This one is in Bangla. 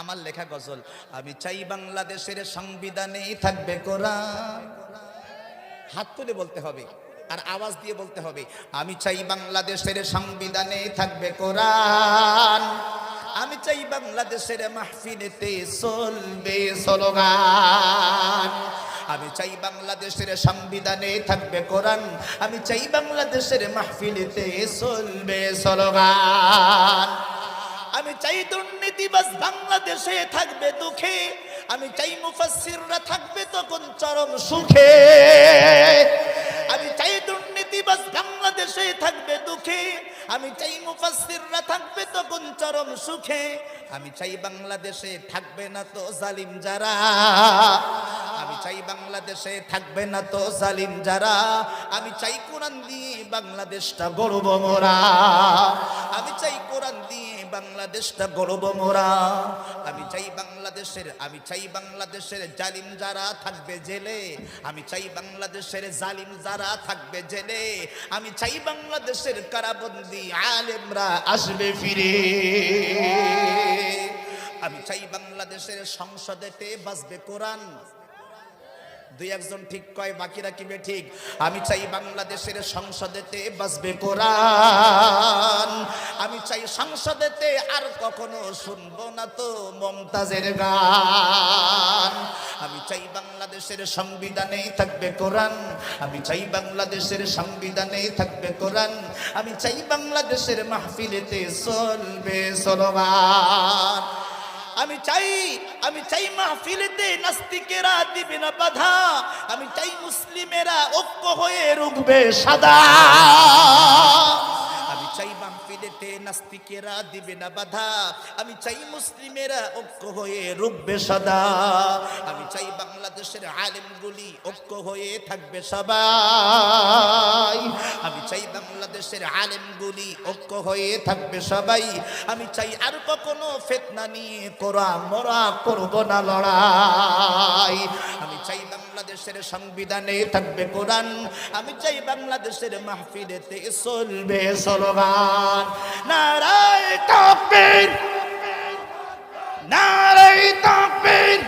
আমার লেখা গজল। আমি চাই বাংলাদেশের সংবিধানে থাকবে কোরআন। হাত তুলে বলতে হবে আর আওয়াজ দিয়ে বলতে হবে, আমি চাই বাংলাদেশের সংবিধানে থাকবে কোরআন। আমি চাই বাংলাদেশের মাহফিলেতে চলবে স্লোগান। আমি চাই বাংলাদেশের সংবিধানে থাকবে কোরআন। আমি চাই বাংলাদেশের মাহফিলেতে চলবে স্লোগান। আমি চাই দুর্নীতিবাজ বাংলাদেশে থাকবে দুঃখে। আমি চাই মুফাসসিররা থাকবে তখন চরম সুখে। আমি চাই দুর্নীতিবাজ বাংলাদেশে থাকবে দুঃখে। আমি চাই মুফাসসিররা থাকবে তখন চরম সুখে। আমি চাই বাংলাদেশে থাকবে না তো জালিম যারা। আমি চাই বাংলাদেশে থাকবে না তো জালিম যারা। আমি চাই কোরআন দিয়ে বাংলাদেশটা গড়ব মোরা। আমি চাই কোরআন দিয়ে বাংলাদেশটা গড়ব মোরা। আমি চাই বাংলাদেশের জালিম যারা থাকবে জেলে। আমি চাই বাংলাদেশের জালিম যারা থাকবে জেলে। আমি চাই বাংলাদেশের কারাবন্দী আলেমরা আসবে ফিরে। আমি চাই বাংলাদেশের সংসদেতে বাজবে কোরআন। দুই একজন ঠিক কয়, বাকিরা কি ঠিক? আমি চাই বাংলাদেশের সংসদেতে বাজবে কোরআন। আমি চাই সংসদেতে আর কখনো শুনবো না তো মমতাজের গান। আমি চাই বাংলাদেশের সংবিধানে থাকবে কোরআন। আমি চাই বাংলাদেশের সংবিধানে থাকবে কোরআন। আমি চাই বাংলাদেশের মাহফিলেতে চলবে স্লোগান। আমি চাই মাহফিলেতে নাস্তিকেরা দিবে না বাধা। আমি চাই মুসলিমেরা ঐক্য হয়ে রুখবে সাদা। আমি চাই মাহফিলেতে নাস্তিকেরা দিবে না বাধা। আমি চাই মুসলিমেরা ঐক্য হয়ে রুখবে সাদা। আমি চাই বাংলাদেশের আলেমগুলি ঐক্য হয়ে থাকবে সবাই। আমি চাই বাংলাদেশের আলেমগুলি ঐক্য হয়ে থাকবে সবাই। আমি চাই আর কখনো ফিতনা নিয়ে মোরা করব না লড়াই। আমি চাই বাংলাদেশের সংবিধানে থাকবে কোরআন। আমি চাই বাংলাদেশের মাহফিলেতে চলবে স্লোগান। নারায়ে তাকবীর, নারায়ে তাকবীর।